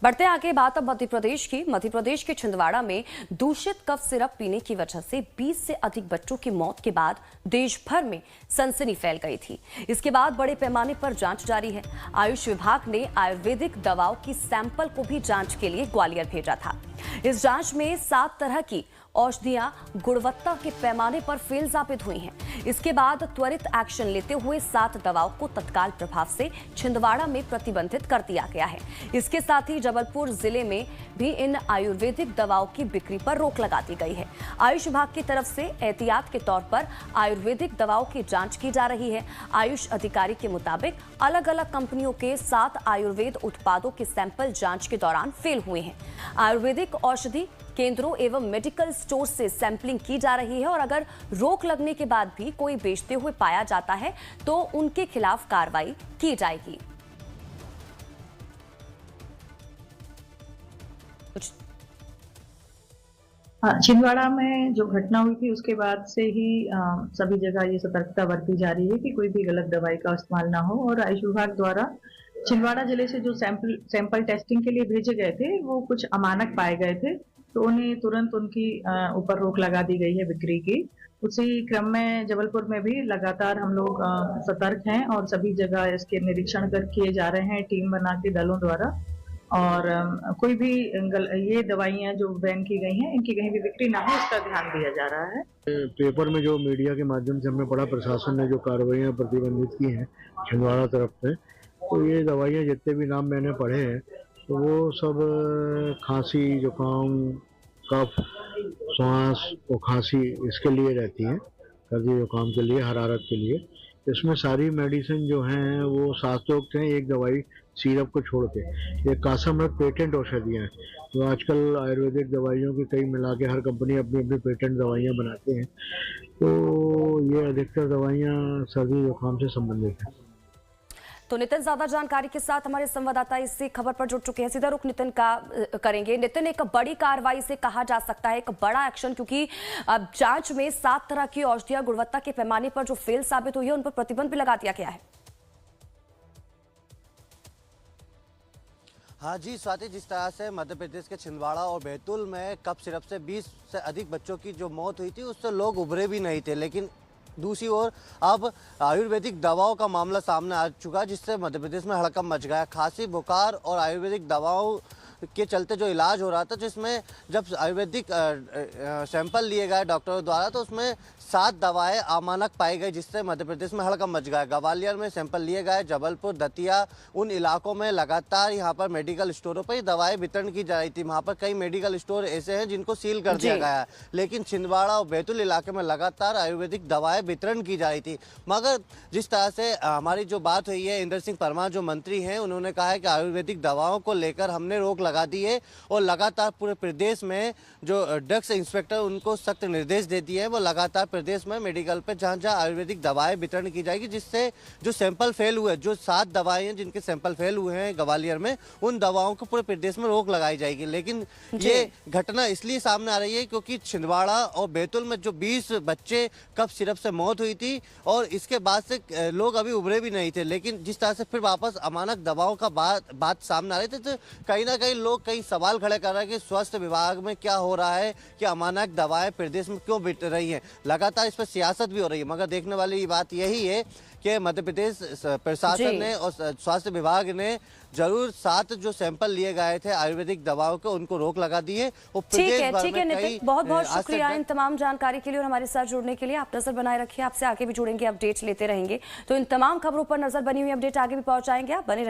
बढ़ते आगे बात अब मध्य प्रदेश के छिंदवाड़ा में दूषित कफ सिरप पीने की वजह से 20 से अधिक बच्चों की मौत के बाद देश भर में सनसनी फैल गई थी। इसके बाद बड़े पैमाने पर जांच जारी है। आयुष विभाग ने आयुर्वेदिक दवाओं की सैंपल को भी जांच के लिए ग्वालियर भेजा था। इस जांच में 7 तरह की औषधियां गुणवत्ता के पैमाने पर फेल साबित हुई हैं। इसके बाद त्वरित एक्शन लेते हुए 7 दवाओं को तत्काल प्रभाव से छिंदवाड़ा में प्रतिबंधित कर दिया गया है। इसके साथ ही जबलपुर जिले में भी इन आयुर्वेदिक दवाओं की बिक्री पर रोक लगा दी गई है। आयुष विभाग की तरफ से एहतियात के तौर पर आयुर्वेदिक दवाओं की जांच की जा रही है। आयुष अधिकारी के मुताबिक अलग अलग कंपनियों के 7 आयुर्वेद उत्पादों के सैंपल जांच के दौरान फेल हुए हैं। आयुर्वेदिक औषधि केंद्रों एवं मेडिकल स्टोर से सैंपलिंग की जा रही है और अगर रोक लगने के बाद भी कोई बेचते हुए पाया जाता है तो उनके खिलाफ कार्रवाई की जाएगी। छिंदवाड़ा में जो घटना हुई थी उसके बाद से ही सभी जगह ये सतर्कता बरती जा रही है कि कोई भी गलत दवाई का इस्तेमाल ना हो। और आयुष विभाग द्वारा छिंदवाड़ा जिले से जो सैंपल टेस्टिंग के लिए भेजे गए थे वो कुछ अमानक पाए गए थे, तो उन्हें तुरंत उनकी ऊपर रोक लगा दी गई है बिक्री की। उसी क्रम में जबलपुर में भी लगातार हम लोग सतर्क हैं और सभी जगह इसके निरीक्षण किए जा रहे हैं टीम बना के दलों द्वारा। और कोई भी ये दवाइयां जो बैन की गई हैं इनकी कहीं भी बिक्री ना हो इसका ध्यान दिया जा रहा है। पेपर में जो मीडिया के माध्यम से हमने पढ़ा, प्रशासन ने जो कार्रवाइयां प्रतिबंधित की हैं छिंदवाड़ा तरफ से, तो ये दवाइयां जितने भी नाम मैंने पढ़े हैं तो वो सब खांसी, जुकाम, कफ, श्वास और खांसी इसके लिए रहती हैं, सर्दी जुकाम के लिए, हरारत के लिए। इसमें सारी मेडिसिन जो हैं वो शास्त्रोक्त हैं, एक दवाई सिरप को छोड़ के। ये कासामृत पेटेंट औषधियाँ हैं जो आजकल आयुर्वेदिक दवाइयों की कई मिला के हर कंपनी अपनी अपनी पेटेंट दवाइयाँ बनाते हैं, तो ये अधिकतर दवाइयाँ सर्दी जुकाम से संबंधित हैं। तो नितिन ज्यादा जानकारी के साथ हमारे संवाददाता इस खबर पर जुड़ चुके हैं। सीधा रुख नितिन का करेंगे। नितिन, एक बड़ी कार्रवाई से कहा जा सकता है, एक बड़ा एक्शन, क्योंकि अब जांच में 7 तरह की औषधियां गुणवत्ता के पैमाने पर जो फेल साबित हुई है उन पर प्रतिबंध भी लगा दिया गया है। हाँ जी स्वाति, जिस तरह से मध्य प्रदेश के छिंदवाड़ा और बैतूल में कफ सिरप से 20 से अधिक बच्चों की जो मौत हुई थी उससे लोग उभरे भी नहीं थे, लेकिन दूसरी ओर अब आयुर्वेदिक दवाओं का मामला सामने आ चुका जिससे मध्य प्रदेश में हड़कंप मच गया। खांसी, बुखार और आयुर्वेदिक दवाओं के चलते जो इलाज हो रहा था, जिसमें जब आयुर्वेदिक सैंपल लिए गए डॉक्टरों द्वारा तो उसमें 7 दवाएं अमानक पाई गई, जिससे मध्य प्रदेश में हड़कंप मच गया। ग्वालियर में सैंपल लिए गए, जबलपुर, दतिया, उन इलाकों में लगातार यहाँ पर मेडिकल स्टोरों पर दवाएं वितरण की जा रही थी। वहाँ पर कई मेडिकल स्टोर ऐसे हैं जिनको सील कर दिया गया है, लेकिन छिंदवाड़ा और बैतूल इलाके में लगातार आयुर्वेदिक दवाएं वितरण की जा रही थी। मगर जिस तरह से हमारी जो बात हुई है, इंदर सिंह परमार जो मंत्री हैं उन्होंने कहा है कि आयुर्वेदिक दवाओं को लेकर हमने रोक लगा दी है और लगातार पूरे प्रदेश में जो ड्रग्स इंस्पेक्टर उनको सख्त निर्देश दे दिए हैं, वो लगातार प्रदेश में मेडिकल पे जहां आयुर्वेदिक दवाएं वितरण की जाएगी, जिससे जो सैंपल फेल हुए, जो 7 दवाएं हैं जिनके सैंपल फेल हुए हैं ग्वालियर में, उन दवाओं को पूरे प्रदेश में रोक लगाई जाएगी। लेकिन ये घटना इसलिए सामने आ रही है क्योंकि छिंदवाड़ा और बैतूल में जो 20 बच्चे कफ सिरप से मौत हुई थी और इसके बाद से लोग अभी उभरे भी नहीं थे, लेकिन जिस तरह से फिर वापस अमानक दवाओं का बात सामने आ रही थी, तो कहीं ना कहीं लोग कई सवाल खड़े कर रहे हैं कि स्वास्थ्य विभाग में क्या हो रहा है कि अमानक दवाएं प्रदेश में क्यों बिक रही हैं। लगातार इस पर सियासत भी हो रही है, मगर देखने वाली बात यही है कि मध्य प्रदेश प्रशासन ने और स्वास्थ्य विभाग ने जरूर 7 जो सैंपल लिए गए थे आयुर्वेदिक दवाओं के उनको रोक लगा दी है। ठीक है नितिन, बहुत बहुत शुक्रिया इन तमाम जानकारी के लिए और हमारे साथ जुड़ने के लिए। आप नजर बनाए रखिए, आपसे आगे भी जुड़ेंगे, अपडेट्स लेते रहेंगे। तो इन तमाम खबरों पर नजर बनी हुई अपडेट आगे भी पहुंचाएंगे, आप बने